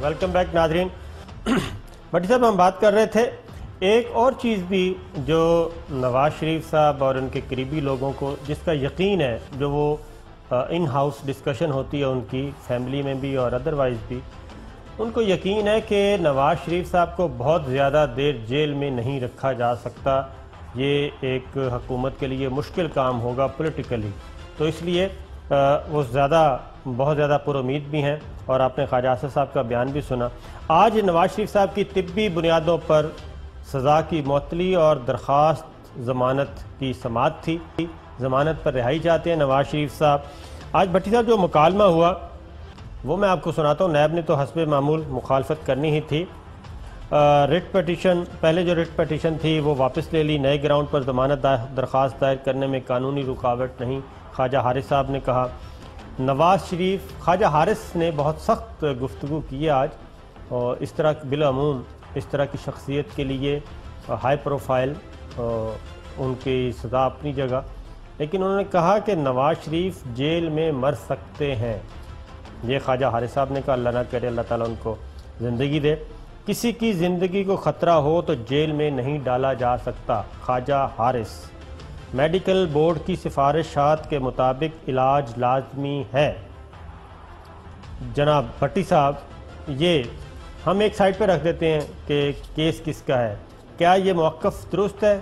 Welcome back ناظرین. بھٹی صاحب ہم بات کر رہے تھے ایک اور چیز بھی جو نواز شریف صاحب اور ان کے قریبی لوگوں کو جس کا یقین ہے, جو وہ ان ہاؤس ڈسکشن ہوتی ہے ان کی فیملی میں بھی اور ادروائز بھی, ان کو یقین ہے کہ نواز شریف صاحب کو بہت زیادہ دیر جیل میں نہیں رکھا جا سکتا. یہ ایک حکومت کے لیے مشکل کام ہوگا پولیٹیکلی, تو اس لیے وہ بہت زیادہ پر امید بھی ہیں. اور آپ نے خواجہ آصف صاحب کا بیان بھی سنا. آج نواز شریف صاحب کی طبی بنیادوں پر سزا کی معطلی اور درخواست ضمانت کی سماعت تھی. ضمانت پر رہائی چاہتے ہیں نواز شریف صاحب. آج بھٹی صاحب جو مکالمہ ہوا وہ میں آپ کو سناتا ہوں. نیب نے تو حسب معمول مخالفت کرنی ہی تھی. ریٹ پٹیشن, پہلے جو ریٹ پٹیشن تھی وہ واپس لے لی. نئے گراؤنڈ پر ضمانت درخواست دائر کرنے میں قانونی رکاوٹ نہیں, خواجہ حارث صاحب نے کہا. نواز شریف, خواجہ حارث نے بہت سخت گفتگو کی ہے آج, اور اس طرح بالعموم اس طرح کی شخصیت کے لیے ہائی پروفائل, ان کی سزا اپنی جگہ, لیکن انہوں نے کہا کہ نواز شریف جیل میں مر سکتے ہیں. یہ خواجہ حارث صاحب نے کہا. اللہ نہ کرے اللہ تعالیٰ ان کو زندگی دے. کسی کی زندگی کو خطرہ ہو تو جیل میں نہیں ڈالا جا سکتا. خواجہ حارث. میڈیکل بورڈ کی سفارشات کے مطابق علاج لازمی ہے. جناب بھٹی صاحب, یہ ہم ایک سائڈ پہ رکھ دیتے ہیں کہ کیس کس کا ہے, کیا یہ موقف درست ہے؟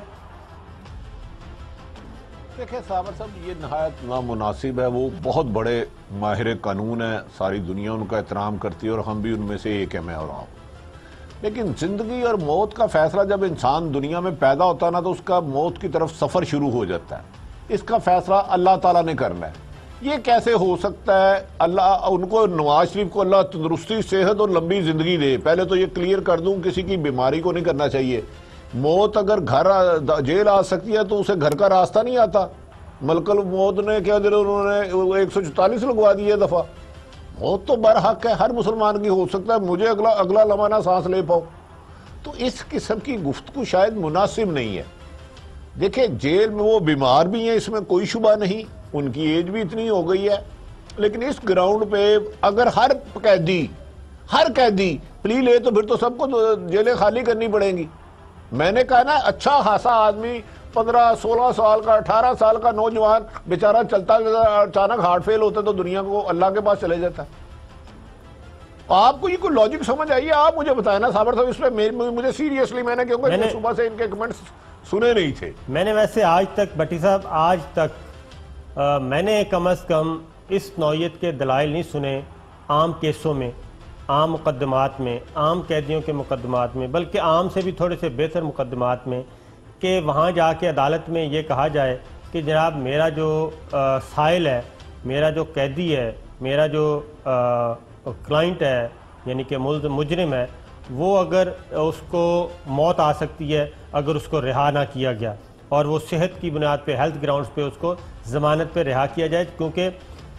دیکھیں صابر صاحب, یہ نہایت نامناسب ہے. وہ بہت بڑے ماہر قانون ہیں, ساری دنیا ان کا احترام کرتی ہے اور ہم بھی ان میں سے ایک ہے, میں اور آپ. لیکن زندگی اور موت کا فیصلہ جب انسان دنیا میں پیدا ہوتا ہے نا, تو اس کا موت کی طرف سفر شروع ہو جاتا ہے. اس کا فیصلہ اللہ تعالیٰ نے کرنا ہے. یہ کیسے ہو سکتا ہے؟ اللہ ان کو, نواز شریف کو اللہ تندرستی, صحت اور لمبی زندگی دے. پہلے تو یہ کلیئر کر دوں, کسی کی بیماری کو نہیں کرنا چاہیے. موت اگر جیل آ سکتی ہے تو اسے گھر کا راستہ نہیں آتا. ملک الموت نے کیا دل, انہوں نے 144 لگوا دی ہے دفعہ. موت تو برحق ہے, ہر مسلمان کی ہو سکتا ہے. مجھے اگلا لمحہ نہ سانس لے پاؤ. تو اس قسم کی گفتگو شاید مناسب نہیں ہے. دیکھیں جیل میں وہ بیمار بھی ہیں, اس میں کوئی شبہ نہیں, ان کی ایج بھی اتنی ہو گئی ہے. لیکن اس گراؤنڈ پہ اگر ہر قیدی پلی لے تو پھر تو سب کو جیلیں خالی کرنی پڑیں گی. میں نے کہا نا, اچھا خاصا آدمی 15-16 سال کا, 18 سال کا نوجوان بیچارہ چلتا اچانک ہارٹ فیل ہوتا ہے تو دنیا کو اللہ کے پاس چلے جاتا ہے. آپ کو یہ کوئی لاجک سمجھ آئیے؟ آپ مجھے بتائیں نا صابر صاحب, اس پہ مجھے سیریسلی, میں نے کیونکہ صبح سے ان کے کمنٹس سنے نہیں تھے. میں نے ویسے آج تک بھٹی صاحب, آج تک میں نے کم از کم اس نوعیت کے دلائل نہیں سنے عام کیسوں میں, عام مقدمات میں, عام قیدیوں کے مقدمات میں, بلکہ عام سے بھی تھوڑے سے بہتر مقدمات میں, کہ وہاں جا کے عدالت میں یہ کہا جائے کہ جناب میرا جو سائل ہے, میرا جو قیدی ہے, میرا جو کلائنٹ ہے, یعنی کہ مجرم ہے, وہ اگر اس کو موت آ سکتی ہے اگر اس کو رہا نہ کیا گیا, اور وہ صحت کی بنیاد پہ, ہیلتھ گراؤنڈز پہ اس کو ضمانت پہ رہا کیا جائے. کیونکہ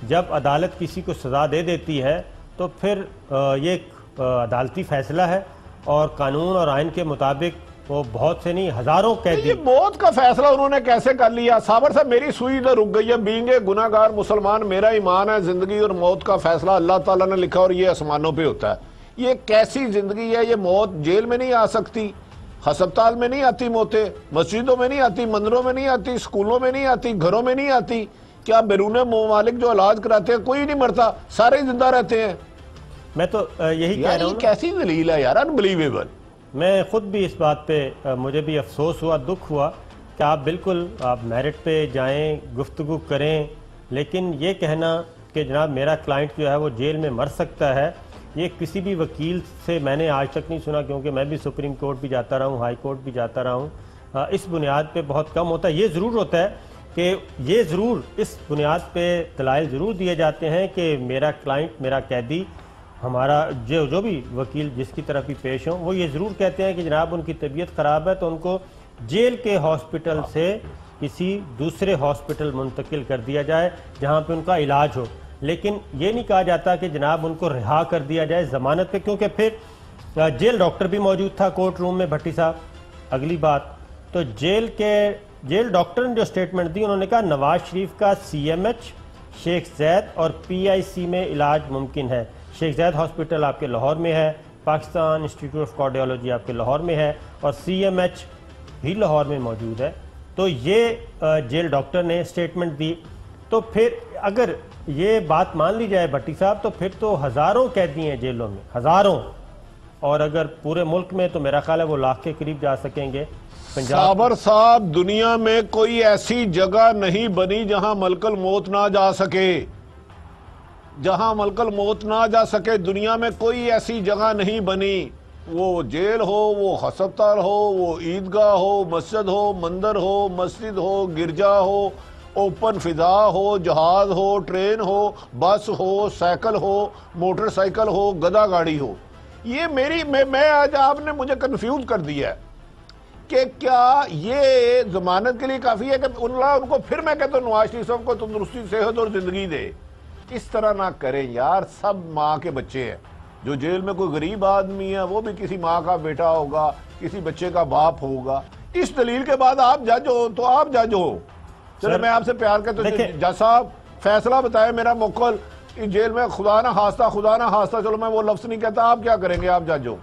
جب عدالت کسی کو سزا دے دیتی ہے تو پھر یہ ایک عدالتی فیصلہ ہے, اور قانون اور آئین کے مطابق وہ بہت سے نہیں ہزاروں قیدی. یہ موت کا فیصلہ انہوں نے کیسے کر لیا؟ صابر صاحب میری سوئی ادھر رک گئی ہے. بینگ اے گناہگار مسلمان, میرا ایمان ہے زندگی اور موت کا فیصلہ اللہ تعالیٰ نے لکھا, اور یہ آسمانوں پہ ہوتا ہے. یہ کیسی زندگی ہے؟ یہ موت جیل میں نہیں آ سکتی, ہسپتال میں نہیں آتی موتیں, مسجدوں میں نہیں آتی, مندروں میں نہیں آتی, اسکولوں میں نہیں آتی, گھروں میں نہیں آتی. کیا بیرون ممالک جو علاج کراتے ہیں کوئی نہیں مرتا, سارے زندہ رہتے ہیں. میں تو یہی کہہ رہا ہوں, کیسی دلیل ہے یار, انبلیویبل. میں خود بھی اس بات پہ, مجھے بھی افسوس ہوا, دکھ ہوا کہ آپ بالکل آپ میرٹ پہ جائیں, گفتگو کریں, لیکن یہ کہنا کہ جناب میرا کلائنٹ جو ہے وہ جیل میں مر سکتا ہے, یہ کسی بھی وکیل سے میں نے آج تک نہیں سنا. کیونکہ میں بھی سپریم کورٹ بھی جاتا رہا ہوں, ہائی کورٹ بھی جاتا رہا ہوں. اس بنیاد پہ بہت کم ہوتا ہے. یہ ضرور ہوتا ہے کہ یہ ضرور اس بنیاد پہ دلائل ضرور دیے جاتے ہیں کہ میرا کلائنٹ, میرا قیدی, ہمارا جو بھی وکیل جس کی طرف بھی پیش ہوں, وہ یہ ضرور کہتے ہیں کہ جناب ان کی طبیعت خراب ہے تو ان کو جیل کے ہاسپٹل سے کسی دوسرے ہاسپٹل منتقل کر دیا جائے جہاں پہ ان کا علاج ہو. لیکن یہ نہیں کہا جاتا کہ جناب ان کو رہا کر دیا جائے ضمانت پہ, کیونکہ پھر جیل ڈاکٹر بھی موجود تھا کورٹ روم میں. بھٹی صاحب اگلی بات, تو جیل ڈاکٹر نے جو سٹیٹمنٹ دی, انہوں نے کہا نواز شریف کا CMH, شیخ زید اور PIC میں علاج ممکن ہے. شیخ زاید ہاسپٹل آپ کے لاہور میں ہے، پاکستان انسٹیٹیوٹ آف کارڈیالوجی آپ کے لاہور میں ہے، اور سی ایم ایچ بھی لاہور میں موجود ہے۔ تو یہ جیل ڈاکٹر نے سٹیٹمنٹ دی، تو پھر اگر یہ بات مان لی جائے بھٹی صاحب تو پھر تو ہزاروں قیدی ہیں جیلوں میں، ہزاروں، اور اگر پورے ملک میں تو میرا خیال ہے وہ لاکھ کے قریب جا سکیں گے۔ صابر صاحب، دنیا میں کوئی ایسی جگہ نہیں بنی جہاں ملک الموت نہ جا سکے، جہاں ملک الموت نہ جا سکے، دنیا میں کوئی ایسی جگہ نہیں بنی، وہ جیل ہو، وہ ہسپتال ہو، وہ عیدگاہ ہو، مسجد ہو، مندر ہو، مسجد ہو، گرجا ہو، اوپن فضا ہو، جہاز ہو، ٹرین ہو، بس ہو، سائیکل ہو، موٹر سائیکل ہو، گدا گاڑی ہو۔ یہ میں آج آپ نے مجھے کنفیوز کر دیا ہے کہ کیا یہ ضمانت کے لیے کافی ہے کہ اللہ ان کو پھر میں کہتا ہوں نواز شریف صاحب کو تندرستی، صحت اور زندگی دے۔ اس طرح نہ کریں یار، سب ماں کے بچے ہیں، جو جیل میں کوئی غریب آدمی ہے وہ بھی کسی ماں کا بیٹا ہوگا، کسی بچے کا باپ ہوگا۔ اس دلیل کے بعد آپ جج ہو تو آپ جج ہو۔ چلے میں آپ سے پیار کرتا ہوں جج صاحب، فیصلہ بتائے میرا موکل، جیل میں خدا نہ خواستہ چلو میں وہ لفظ نہیں کہتا، آپ کیا کریں گے؟ آپ جج ہو۔